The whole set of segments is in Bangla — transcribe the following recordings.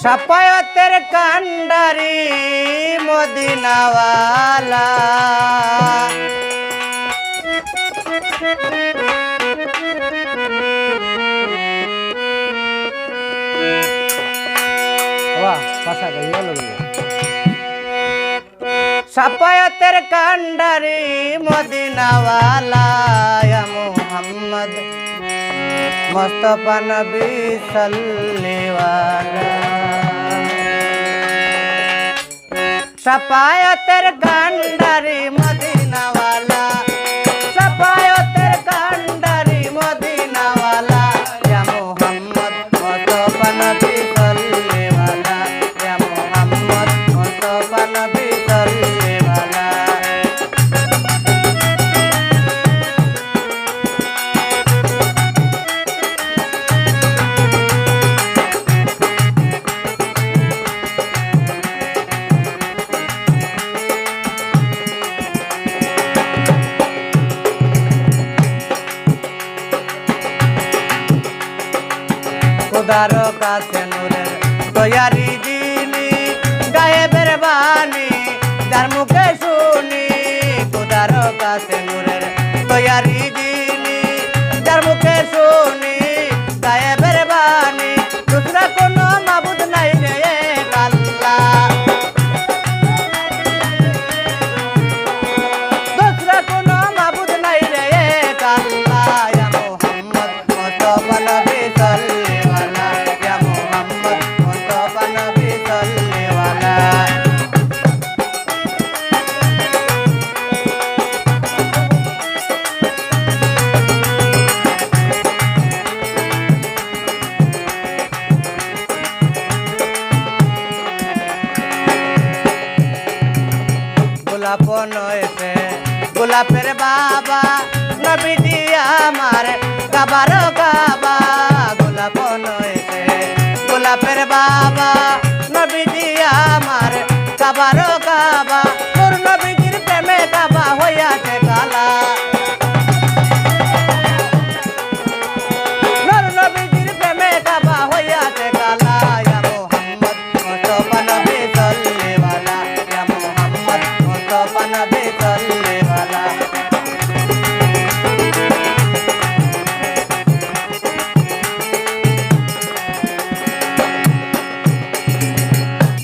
সাফায়াতের কান্ডারি মদিনাওয়ালা সাফায়াতের কান্ডারি মদিনাওয়ালা ইয়া মুহাম্মদ মুস্তাফা নবী সাল্লিওয়ালা সাফায়াতের কান্ডারি মদিনাওয়ালা সাফায়াতের কান্ডারি মদিনাওয়ালা ইয়া মুহাম্মদ মুস্তাফা নবী সাল্লিওয়ালা ইয়া মুহাম্মদ মুস্তাফা নবী সাল্লিওয়ালা खुदारो कासे नूरेर तैयारी दिनी गायबेर बानी जार मुखे शुनी खुदारो कासे नूरेर तैयारी दिनी जार मुखे शुनी गायबेर बानी दूसरा कोनो माबुद नाई रे एक अल्लाह दूसरा कोनो माबुद नाई रे एक अल्लाह या मुहम्मद मुस्तफा नबी सल्लल्लाहु या मुहम्मद मुस्तफा नबी सल्लल्लाहु গোলাপ নয়েছে গোলাপের বাবা নবীজি আমার গাবারো গাবা গোলাপ নয়েছে গোলাপের বাবা নবীজি আমার গাবারো গাবা তোর নবীজির প্রেমে গাবা হইয়াছে কালা নর নবীজির প্রেমে গাবা হইয়াছে কালা ইয়া মুহাম্মদ মুস্তাফা নবী সাল্লিওয়ালা ইয়া মুহাম্মদ মুস্তাফা নবী সাল্লিওয়ালা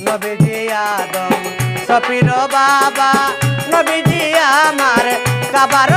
নবীজি আদম সফির বাবা নবীজি আমার কাবার